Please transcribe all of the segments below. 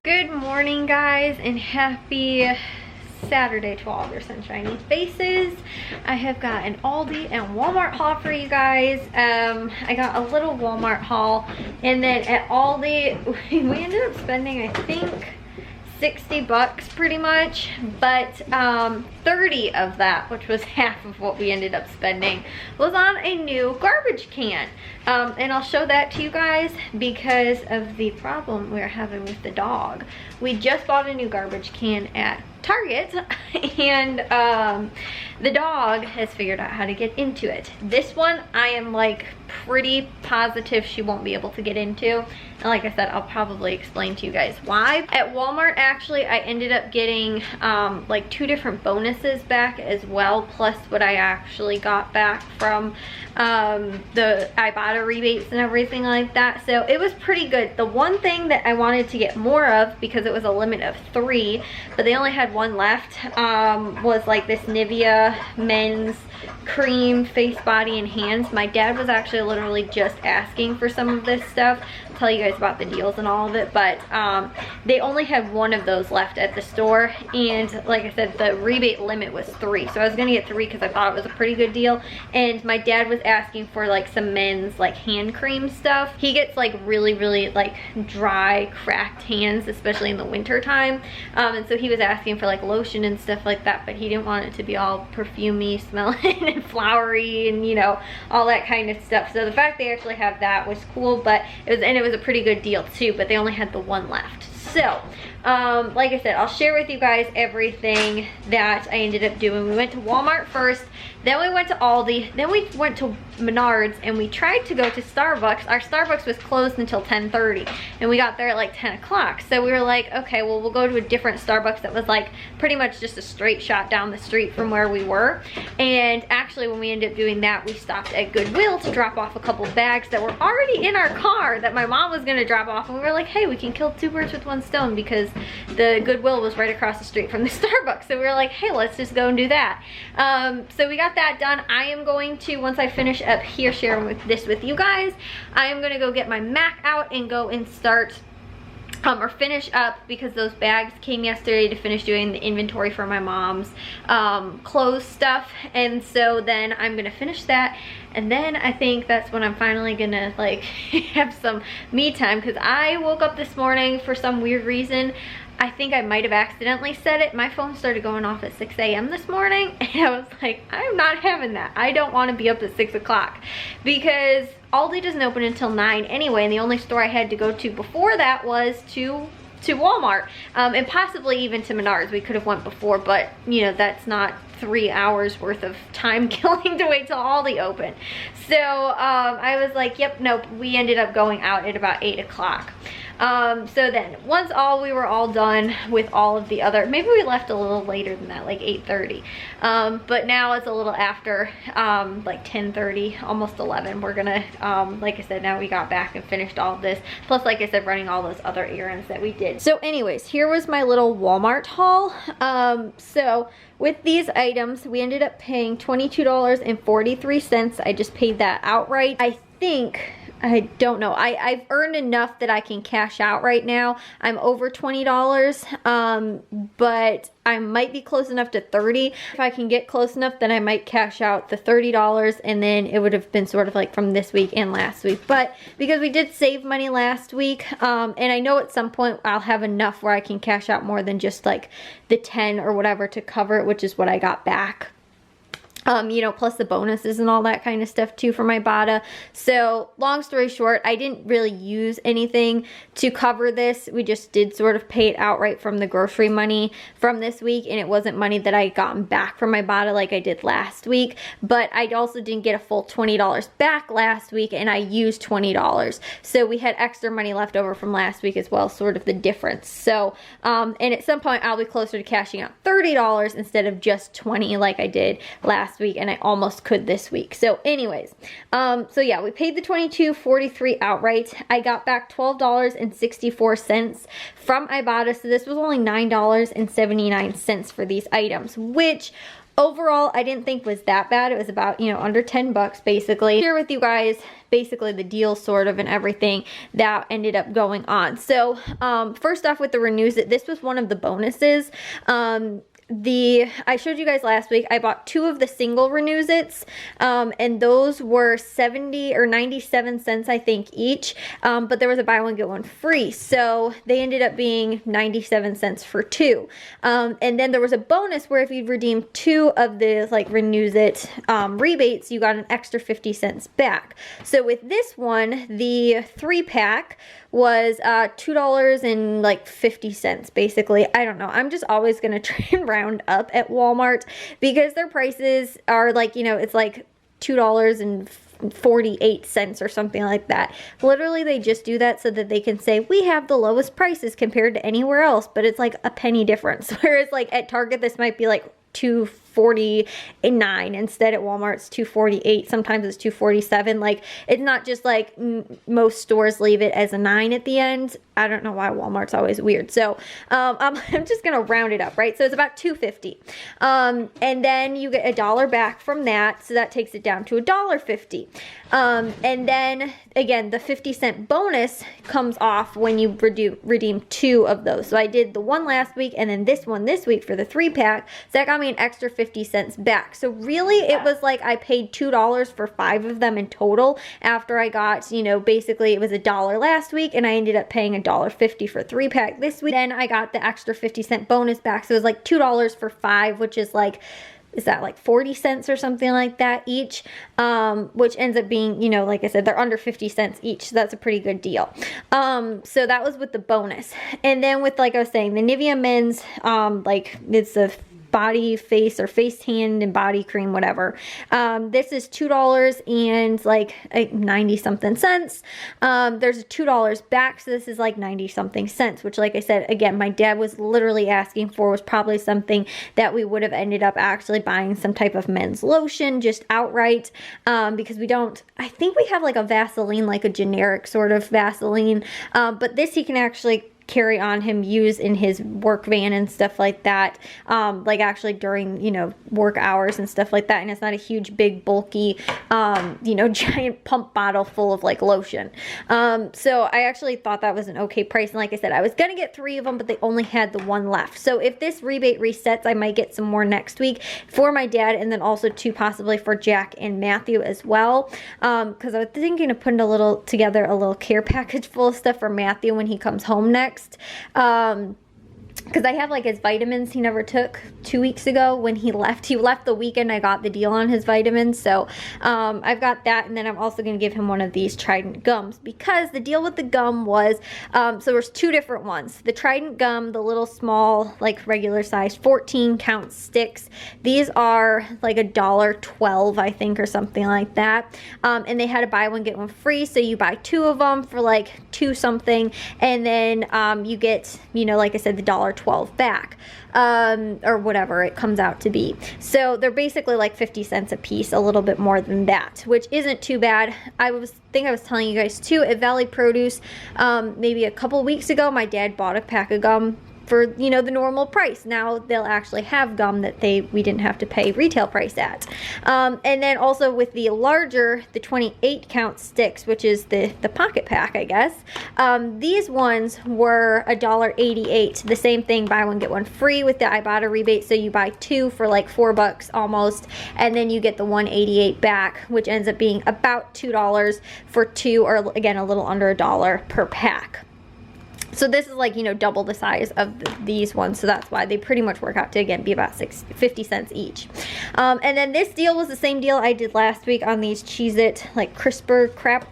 Good morning, guys, and happy Saturday to all their sunshiny faces. I have got an Aldi and Walmart haul for you guys. I got a little Walmart haul, and then at Aldi we ended up spending, I think, 60 bucks pretty much, but 30 of that, which was half of what we ended up spending, was on a new garbage can. And I'll show that to you guys because of the problem we're having with the dog. We just bought a new garbage can at Target, and the dog has figured out how to get into it. This one I am like pretty positive she won't be able to get into, and like I said, I'll probably explain to you guys why. At Walmart, actually, I ended up getting like 2 different bonuses back as well, plus what I actually got back from the Ibotta rebates and everything like that. So it was pretty good. The one thing that I wanted to get more of, because it was a limit of 3, but they only had 1 left, was like this Nivea men's cream face, body, and hands. My dad was actually literally just asking for some of this stuff. I'll tell you guys about the deals and all of it, but they only had 1 of those left at the store, and like I said, the rebate limit was 3, so I was gonna get 3 because I thought it was a pretty good deal. And my dad was asking for like some men's like hand cream stuff. He gets like really like dry, cracked hands, especially in the winter time, and so he was asking for like lotion and stuff like that, but he didn't want it to be all perfumey smelling and flowery and, you know, all that kind of stuff. So the fact they actually have that was cool, but it was a pretty good deal too, but they only had the 1 left. So like I said, I'll share with you guys everything that I ended up doing. We went to Walmart first, then we went to Aldi, then we went to Menards, and we tried to go to Starbucks. Our Starbucks was closed until 10:30, and we got there at like 10 o'clock. So we were like, okay, well, we'll go to a different Starbucks that was like pretty much just a straight shot down the street from where we were. And actually, when we ended up doing that, we stopped at Goodwill to drop off a couple bags that were already in our car that my mom was gonna drop off, and we were like, hey, we can kill 2 birds with 1 stone, because the Goodwill was right across the street from the Starbucks. So we were like, hey, let's just go and do that. So we got that done. I am going to, once I finish up here sharing this with you guys, I am gonna go get my Mac out and go and start or finish up, because those bags came yesterday to finish doing the inventory for my mom's clothes stuff. And so then I'm gonna finish that, and then I think that's when I'm finally gonna like have some me time, because I woke up this morning for some weird reason. I think I might have accidentally said it. My phone started going off at 6 a.m. this morning, and I was like, I'm not having that. I don't want to be up at 6 o'clock, because Aldi doesn't open until 9 anyway, and the only store I had to go to before that was to Walmart, and possibly even to Menards. We could have went before, but you know, that's not 3 hours worth of time killing to wait till Aldi open. So I was like, yep, nope. We ended up going out at about 8 o'clock. So then once we were all done with all of the other, maybe we left a little later than that, like 8:30, but now it's a little after, like 10:30, almost 11. We're gonna, like I said, now we got back and finished all of this, plus like I said, running all those other errands that we did. So anyways, here was my little Walmart haul. So with these items, we ended up paying $22.43. I just paid that outright. I don't know. I've earned enough that I can cash out right now. I'm over $20, but I might be close enough to 30. If I can get close enough, then I might cash out the $30, and then it would have been sort of like from this week and last week. But because we did save money last week, and I know at some point I'll have enough where I can cash out more than just like the 10 or whatever to cover it, which is what I got back. You know, plus the bonuses and all that kind of stuff too for my Ibotta. So long story short, I didn't really use anything to cover this. We just did sort of pay it outright from the grocery money from this week, and it wasn't money that I had gotten back from my Ibotta like I did last week. But I also didn't get a full $20 back last week, and I used $20. So we had extra money left over from last week as well, sort of the difference. So, and at some point I'll be closer to cashing out $30 instead of just $20 like I did last week, and I almost could this week. So anyways, so yeah, we paid the $22.43 outright. I got back $12.64 from Ibotta, so this was only $9.79 for these items, which Overall, I didn't think was that bad. It was about, you know, under 10 bucks basically. Share with you guys basically the deal sort of and everything that ended up going on. So first off with the Renews It, this was one of the bonuses. I showed you guys last week, I bought 2 of the single Renews It's, and those were 70 or 97 cents, I think, each, but there was a buy one get one free, so they ended up being 97 cents for 2. And then there was a bonus where if you'd redeem 2 of the like Renews It rebates, you got an extra 50 cents back. So with this one, the 3-pack was $2.50 basically. I don't know, I'm just always gonna try and round up at Walmart because their prices are like, you know, it's like $2.48 or something like that. Literally they just do that so that they can say we have the lowest prices compared to anywhere else, but it's like a penny difference. Whereas like at Target this might be like $2.49 instead, at Walmart it's $2.48, sometimes it's $2.47. like it's not just like most stores leave it as a 9 at the end. I don't know why Walmart's always weird. So I'm just gonna round it up, right? So it's about $2.50, and then you get $1 back from that, so that takes it down to $1.50. And then again the 50-cent bonus comes off when you redeem 2 of those. So I did the one last week and then this one this week for the 3-pack, so that got me an extra 50 cents back. So really it was like I paid $2 for 5 of them in total after I got, you know, basically it was $1 last week and I ended up paying $1.50 for 3-pack this week. Then I got the extra 50-cent bonus back, so it was like $2 for 5, which is like, is that like 40 cents or something like that each, which ends up being, you know, like I said, they're under 50 cents each, so that's a pretty good deal. So that was with the bonus. And then with, like I was saying, the Nivea Men's, like it's a body, face, or face, hand, and body cream, whatever. This is $2 and like 90 something cents. There's $2 back, so this is like 90 something cents, which, like I said, again, my dad was literally asking for, was probably something that we would have ended up actually buying some type of men's lotion just outright, because we don't, I think we have like a Vaseline, like a generic sort of Vaseline, but this he can actually carry on him, use in his work van and stuff like that, like actually during, you know, work hours and stuff like that, and it's not a huge big bulky you know, giant pump bottle full of like lotion. So I actually thought that was an okay price, and like I said, I was gonna get 3 of them, but they only had the 1 left. So if this rebate resets, I might get some more next week for my dad, and then also 2 possibly for Jack and Matthew as well, because I was thinking of putting together a little care package full of stuff for Matthew when he comes home next. Because I have like his vitamins he never took 2 weeks ago when he left. He left the weekend I got the deal on his vitamins, so I've got that, and then I'm also going to give him one of these Trident gums, because the deal with the gum was, so there's 2 different ones. The Trident gum, the little small, like regular size 14 count sticks, these are like $1.12 I think, or something like that, and they had a buy one get one free, so you buy 2 of them for like 2 something, and then you get, you know, like I said, the $1.12 back, or whatever it comes out to be. So they're basically like 50 cents a piece, a little bit more than that, which isn't too bad. I was telling you guys too, at Valley Produce, maybe a couple weeks ago, my dad bought a pack of gum for, you know, the normal price. Now they'll actually have gum that we didn't have to pay retail price at. And then also with the larger, the 28 count sticks, which is the pocket pack, I guess, these ones were $1.88. The same thing, buy one get one free with the Ibotta rebate, so you buy 2 for like $4 almost, and then you get the $1.88 back, which ends up being about $2 for 2, or again a little under $1 per pack. So this is like, you know, double the size of these ones, so that's why they pretty much work out to, again, be about 50 cents each. And then this deal was the same deal I did last week on these Cheez-It like crisper crackers,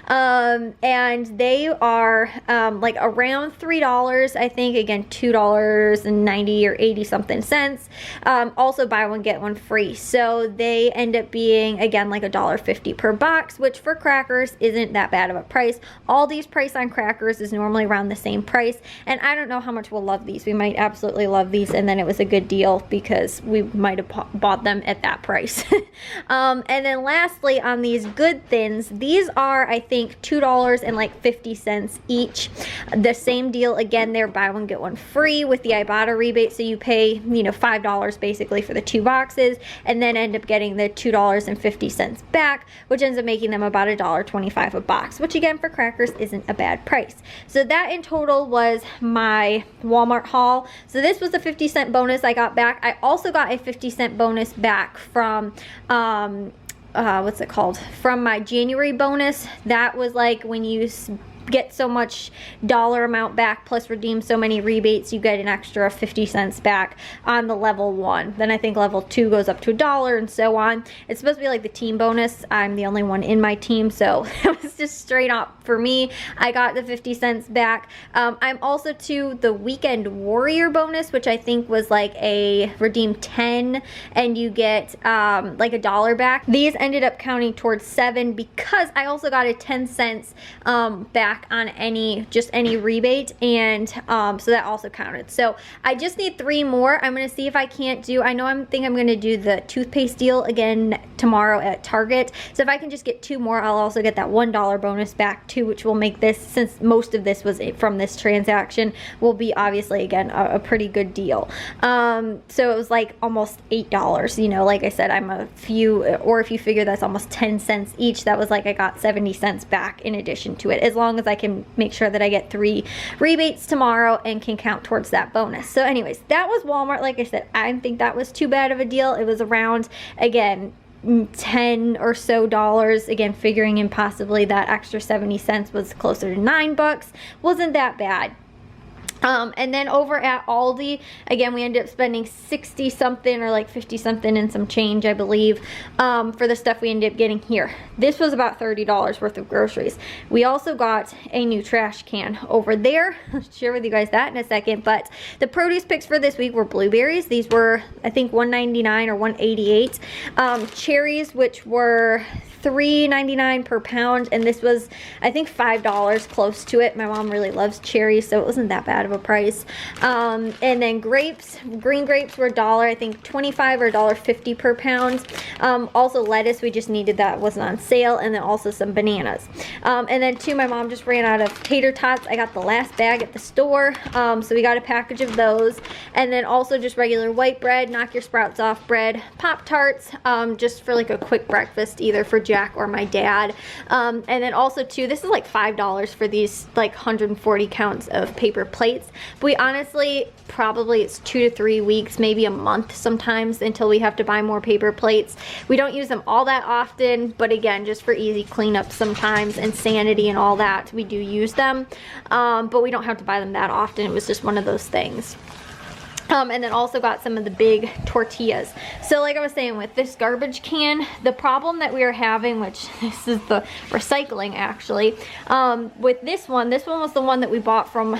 and they are like around $3, I think, again $2.90 or 80 something cents. Also buy one get one free, so they end up being again like $1.50 per box, which for crackers isn't that bad of a price. Aldi's price on crackers is normally around the same price, and I don't know how much we'll love these. We might absolutely love these, and then it was a good deal because we might have bought them at that price. And then lastly, on these good Roasted Thins. These are, I think, $2.50 each. The same deal again there, buy one get one free with the Ibotta rebate, so you pay, you know, $5 basically for the 2 boxes and then end up getting the $2.50 back, which ends up making them about $1.25 a box, which again for crackers isn't a bad price. So that in total was my Walmart haul. So this was a 50-cent bonus I got back. I also got a 50-cent bonus back from what's it called, from my January bonus. That was like when you get so much dollar amount back plus redeem so many rebates, you get an extra 50 cents back on the level 1. Then I think level 2 goes up to $1 and so on. It's supposed to be like the team bonus. I'm the only one in my team, so it was just straight up for me. I got the 50 cents back. I'm also to the Weekend Warrior bonus, which I think was like a redeem 10 and you get like $1 back. These ended up counting towards 7 because I also got a 10 cents back on any rebate, and so that also counted. So I just need 3 more. I'm gonna see if I can't do, I think I'm gonna do the toothpaste deal again tomorrow at Target. So if I can just get 2 more, I'll also get that $1 bonus back too, which will make this, since most of this was from this transaction, will be obviously again a pretty good deal. So it was like almost $8, you know, like I said, I'm a few, or if you figure that's almost 10 cents each, that was like I got 70 cents back in addition to it, as long as I can make sure that I get 3 rebates tomorrow and can count towards that bonus. So anyways, that was Walmart. Like I said, I didn't think that was too bad of a deal. It was around, again, 10 or so dollars, again figuring in possibly that extra 70 cents was closer to $9. Wasn't that bad. And then over at Aldi, again, we ended up spending 60 something or like 50 something and some change, I believe, for the stuff we ended up getting here. This was about $30 worth of groceries. We also got a new trash can over there. I'll share with you guys that in a second, but the produce picks for this week were blueberries. These were, I think, $1.99 or $1.88. Cherries, which were $3.99 per pound, and this was, I think, $5 close to it. My mom really loves cherries, so it wasn't that bad of a price. And then grapes, green grapes were $1, I think $25 or $1.50 per pound. Also lettuce, we just needed that, wasn't on sale, and then also some bananas. And then too, my mom just ran out of tater tots. I got the last bag at the store, so we got a package of those. And then also just regular white bread, knock your sprouts off bread, Pop-Tarts, just for like a quick breakfast, either for Jack or my dad. And then also too, this is like $5 for these like 140 counts of paper plates. But we honestly, probably it's 2 to 3 weeks, maybe a month sometimes, until we have to buy more paper plates. We don't use them all that often, but again, just for easy cleanup sometimes and sanity and all that, we do use them. But we don't have to buy them that often. It was just one of those things. And then also got some of the big tortillas. So like I was saying, with this garbage can, the problem that we are having, which this is the recycling actually, with this one was the one that we bought from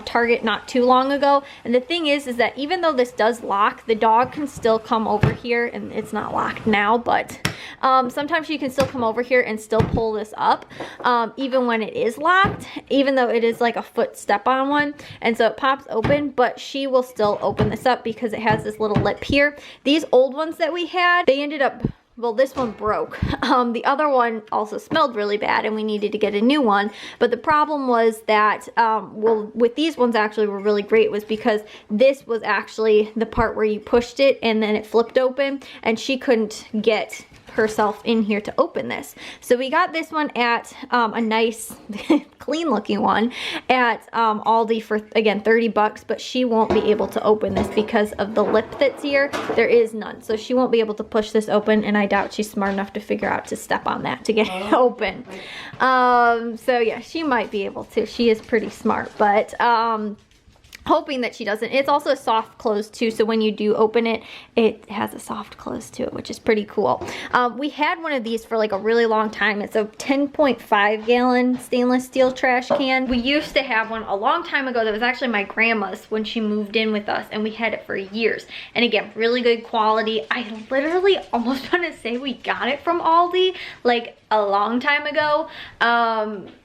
Target not too long ago. And the thing is that even though this does lock, the dog can still come over here, and it's not locked now, but sometimes she can still come over here and still pull this up, even when it is locked, even though it is like a foot step on one. And so it pops open, but she will still open this up because it has this little lip here. These old ones that we had, they ended up, well, this one broke. The other one also smelled really bad and we needed to get a new one. But the problem was that, well, with these ones actually were really great, was because this was actually the part where you pushed it and then it flipped open, and she couldn't get herself in here to open this. So we got this one at a nice clean looking one at Aldi for, again, 30 bucks, but she won't be able to open this because of the lip that's here. There is none, so she won't be able to push this open, and I doubt she's smart enough to figure out to step on that to get it open. So yeah, she might be able to. She is pretty smart, but hoping that she doesn't. It's also a soft close too, so when you do open it, it has a soft close to it, which is pretty cool. We had one of these for like a really long time. It's a 10.5 gallon stainless steel trash can. We used to have one a long time ago that was actually my grandma's when she moved in with us, and we had it for years. And again, really good quality. I literally almost want to say we got it from Aldi like a long time ago.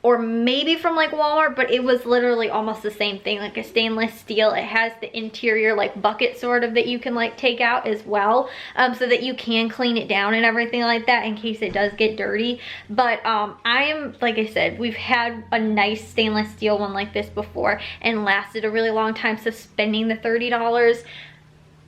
or maybe from like Walmart, but it was literally almost the same thing, like a stainless steel. It has the interior like bucket sort of that you can like take out as well, so that you can clean it down and everything like that in case it does get dirty. But I am, like I said, we've had a nice stainless steel one like this before and lasted a really long time, so spending the $30,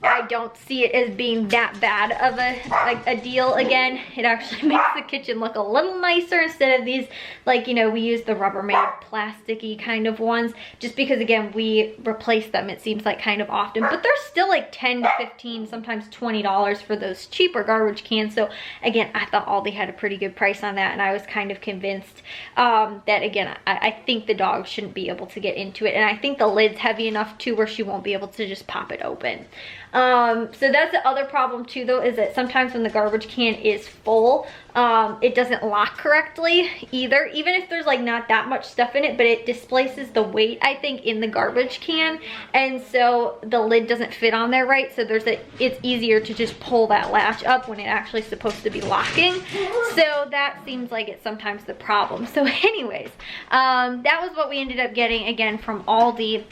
I don't see it as being that bad of a deal again. It actually makes the kitchen look a little nicer instead of these, like, you know, we use the Rubbermaid plasticky kind of ones, just because again, we replace them, it seems like, kind of often, but they're still like 10 to 15, sometimes $20 for those cheaper garbage cans. So again, I thought Aldi had a pretty good price on that, and I was kind of convinced that, again, I think the dog shouldn't be able to get into it, and I think the lid's heavy enough too where she won't be able to just pop it open. So that's the other problem too, though, is that sometimes when the garbage can is full, it doesn't lock correctly either, even if there's like not that much stuff in it, but it displaces the weight, I think, in the garbage can, and so the lid doesn't fit on there right, so it's easier to just pull that latch up when it actually is supposed to be locking. So that seems like it's sometimes the problem. So anyways, that was what we ended up getting again from Aldi.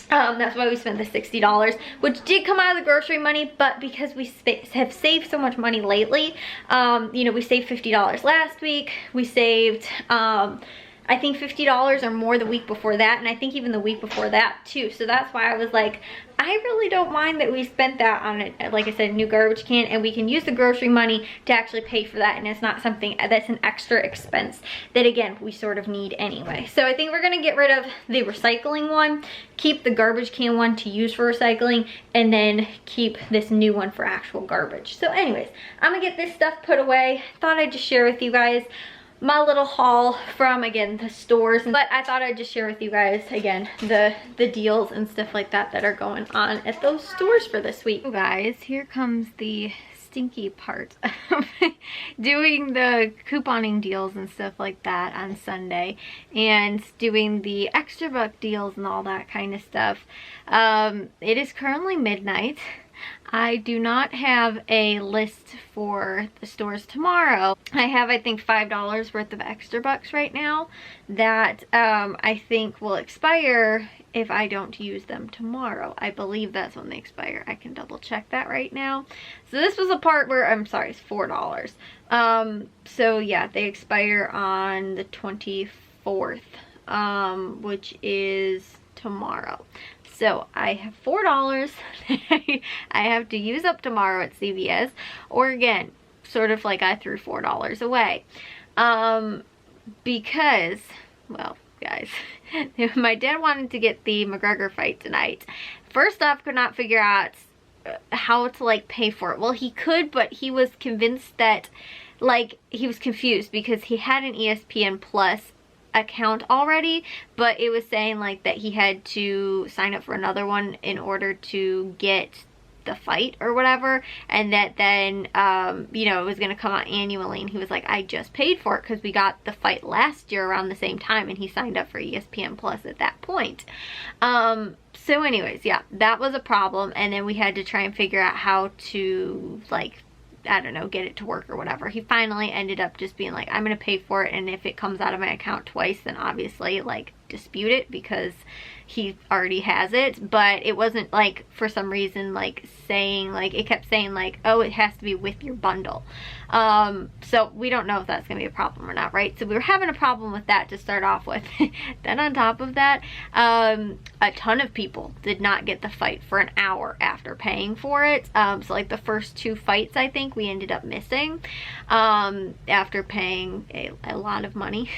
That's why we spent the $60, which did come out of the grocery money, but because we have saved so much money lately, you know, we saved $50 last week, we saved, I think $50 or more the week before that, and I think even the week before that too. So that's why I was like, I really don't mind that we spent that on it, like I said, a new garbage can, and we can use the grocery money to actually pay for that, and it's not something that's an extra expense that, again, we sort of need anyway. So I think we're gonna get rid of the recycling one, keep the garbage can one to use for recycling, and then keep this new one for actual garbage. So anyways, I'm gonna get this stuff put away. Thought I'd just share with you guys my little haul from, again, the stores, but I thought I'd just share with you guys, again, the deals and stuff like that that are going on at those stores for this week. So guys, here comes the stinky part of doing the couponing deals and stuff like that on Sunday, and doing the extra buck deals and all that kind of stuff. It is currently midnight. I do not have a list for the stores tomorrow. I have, I think, $5 worth of extra bucks right now that I think will expire if I don't use them tomorrow. I believe that's when they expire. I can double check that right now. So this was a part where, I'm sorry, it's $4. So yeah, they expire on the 24th, which is tomorrow. So I have $4 that I have to use up tomorrow at CVS, or again, sort of like I threw $4 away. Because, well, guys, my dad wanted to get the McGregor fight tonight. First off, could not figure out how to like pay for it. Well, he could, but he was convinced that, like, he was confused because he had an ESPN Plus account already, but it was saying like that he had to sign up for another one in order to get the fight or whatever, and that then you know, it was going to come out annually, and he was like, I just paid for it because we got the fight last year around the same time, and he signed up for ESPN Plus at that point. So anyways, yeah, that was a problem, and then we had to try and figure out how to, like, I don't know, get it to work or whatever. He finally ended up just being like, I'm gonna pay for it, and if it comes out of my account twice, then obviously, like, dispute it because he already has it. But it wasn't like, for some reason, like saying, like, it kept saying like, oh, it has to be with your bundle. So we don't know if that's gonna be a problem or not, right? So we were having a problem with that to start off with. Then on top of that, a ton of people did not get the fight for an hour after paying for it. So like the first 2 fights, I think we ended up missing after paying a lot of money.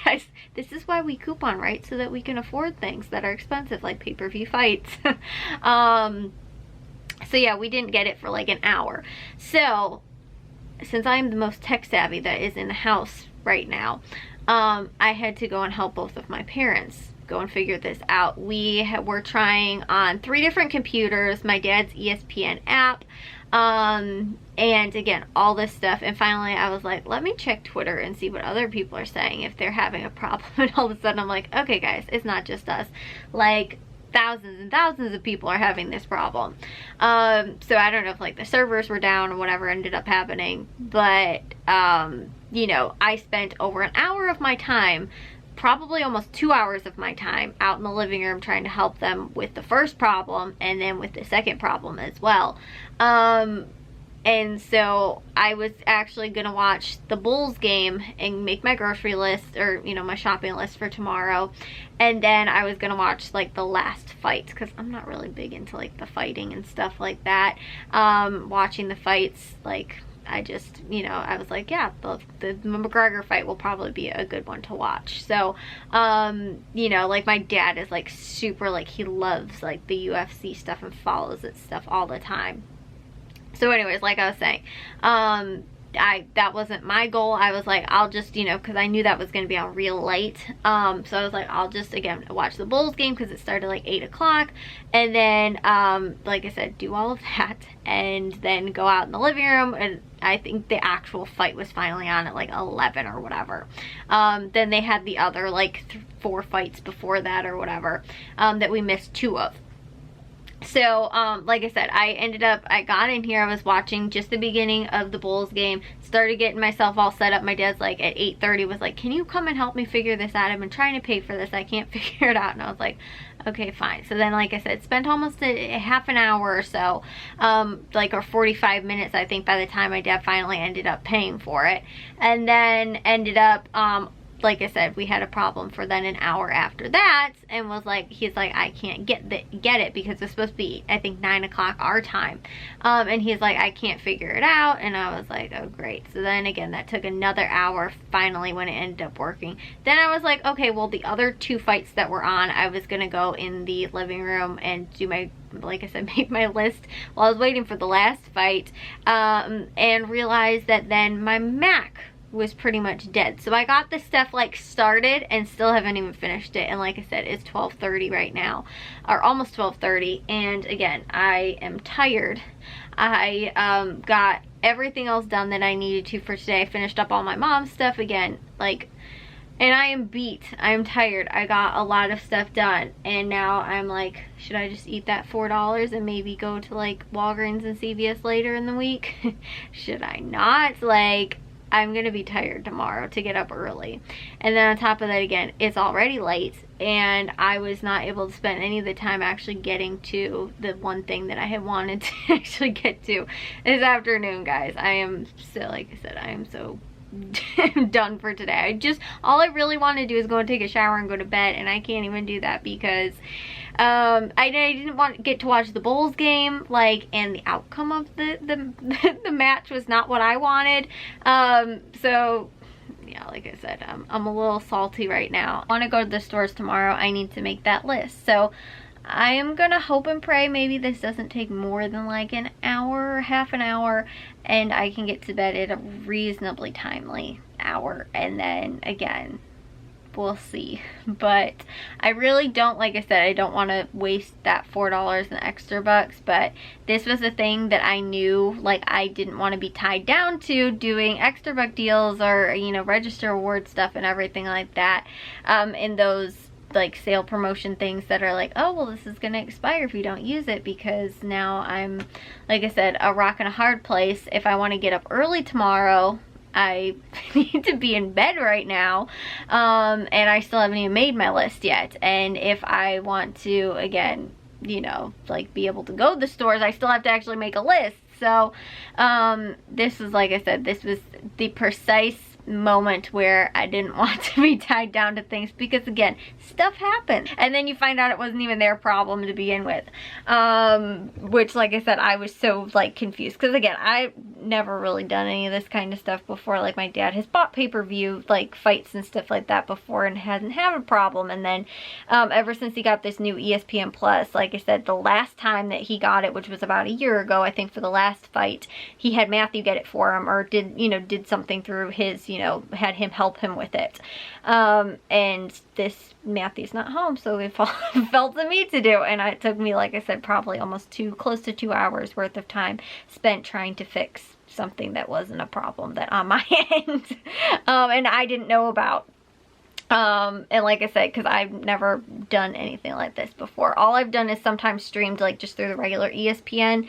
Guys, this is why we coupon, right? So that we can afford things that are expensive, like pay-per-view fights. So yeah, we didn't get it for like an hour. So since I'm the most tech savvy that is in the house right now, I had to go and help both of my parents go and figure this out. We were trying on 3 different computers, my dad's ESPN app, and again, all this stuff, and finally I was like, let me check Twitter and see what other people are saying if they're having a problem. And all of a sudden I'm like, okay guys, it's not just us, like thousands and thousands of people are having this problem. So I don't know if like the servers were down or whatever ended up happening, but you know, I spent over an hour of my time probably almost 2 hours of my time out in the living room trying to help them with the first problem and then with the second problem as well. And so I was actually gonna watch the Bulls game and make my grocery list, or you know, my shopping list for tomorrow, and then I was gonna watch like the last fights, because I'm not really big into like the fighting and stuff like that. Watching the fights, like I just, you know, I was like, yeah, the McGregor fight will probably be a good one to watch. So, you know, like my dad is like super, like he loves like the UFC stuff and follows it stuff all the time. So anyways, like I was saying, that wasn't my goal. I was like, I'll just, you know, because I knew that was going to be on real late. So I was like, I'll just, again, watch the Bulls game because it started like 8 o'clock. And then, like I said, do all of that and then go out in the living room. And I think the actual fight was finally on at like 11 or whatever. Then they had the other like 4 fights before that or whatever, that we missed 2 of. So, like I said, I got in here, I was watching just the beginning of the Bulls game, started getting myself all set up. My dad's like at 8:30 was like, can you come and help me figure this out? I've been trying to pay for this, I can't figure it out. And I was like, okay, fine. So then, like I said, spent almost a half an hour or so, like, or 45 minutes, I think, by the time my dad finally ended up paying for it. And then ended up, like I said, we had a problem for then an hour after that, and was like, he's like, I can't get it because it's supposed to be, I think, 9 o'clock our time. And he's like, I can't figure it out. And I was like, oh great. So then again, that took another hour finally when it ended up working. Then I was like, okay, well, the other 2 fights that were on, I was gonna go in the living room and do my, like I said, make my list while I was waiting for the last fight, and realized that then my Mac was pretty much dead. So I got this stuff like started and still haven't even finished it. And like I said, it's 12:30 right now, or almost 12:30. And again, I am tired. I got everything else done that I needed to for today. I finished up all my mom's stuff again, like, and I am beat. I am tired. I got a lot of stuff done, and now I'm like, should I just eat that $4 and maybe go to like Walgreens and CVS later in the week? Should I not? Like, I'm gonna be tired tomorrow to get up early. And then on top of that, again, it's already late, and I was not able to spend any of the time actually getting to the one thing that I had wanted to actually get to this afternoon, guys. I am so, like I said, I am so done for today. All I really want to do is go and take a shower and go to bed, and I can't even do that because I didn't get to watch the Bulls game, like, and the outcome of the match was not what I wanted. So yeah, like I said, I'm a little salty right now. I want to go to the stores tomorrow. I need to make that list. So I am gonna hope and pray maybe this doesn't take more than like an hour or half an hour, and I can get to bed at a reasonably timely hour. And then again, we'll see. But I really don't, like I said, I don't want to waste that $4 and extra bucks. But this was a thing that I knew, like, I didn't want to be tied down to doing extra buck deals or, you know, register award stuff and everything like that, in those like sale promotion things that are like, oh well, this is gonna expire if you don't use it, because now I'm, like I said, a rock and a hard place. If I want to get up early tomorrow, I need to be in bed right now, and I still haven't even made my list yet. And if I want to, again, you know, like, be able to go to the stores, I still have to actually make a list. So this is, like I said, this was the precise moment where I didn't want to be tied down to things, because again, stuff happens and then you find out it wasn't even their problem to begin with, which, like I said, I was so like confused, because again, I've never really done any of this kind of stuff before. Like, my dad has bought pay-per-view like fights and stuff like that before and hasn't had a problem. And then ever since he got this new ESPN Plus, like I said, the last time that he got it, which was about a year ago, I think, for the last fight, he had Matthew get it for him, or did something through his, had him help him with it. And this, Matthew's not home, so it fell to me to do. And it took me, like I said, probably almost close to 2 hours worth of time spent trying to fix something that wasn't a problem that on my end, and I didn't know about. And like I said, because I've never done anything like this before. All I've done is sometimes streamed like just through the regular ESPN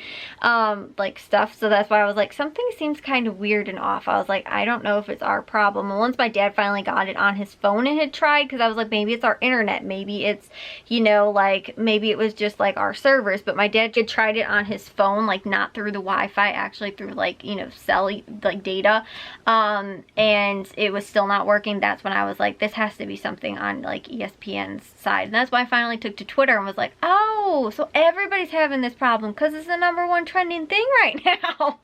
like stuff. So that's why I was like, something seems kind of weird and off. I was like, I don't know if it's our problem. And once my dad finally got it on his phone and had tried, because I was like, maybe it's our internet, maybe it's, you know, like maybe it was just like our servers. But my dad had tried it on his phone, like not through the Wi-Fi, actually through like, you know, cell like data, and it was still not working. That's when I was like, this has to be something on like ESPN's side. And that's why I finally took to Twitter and was like, oh, so everybody's having this problem because it's the #1 trending thing right now.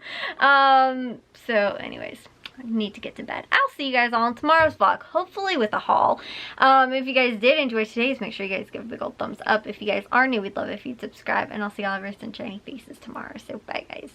So anyways, I need to get to bed. I'll see you guys all in tomorrow's vlog, hopefully with a haul. If you guys did enjoy today's, make sure you guys give a big old thumbs up. If you guys are new, we'd love it if you'd subscribe, and I'll see all of our sunshiny faces tomorrow. So bye guys.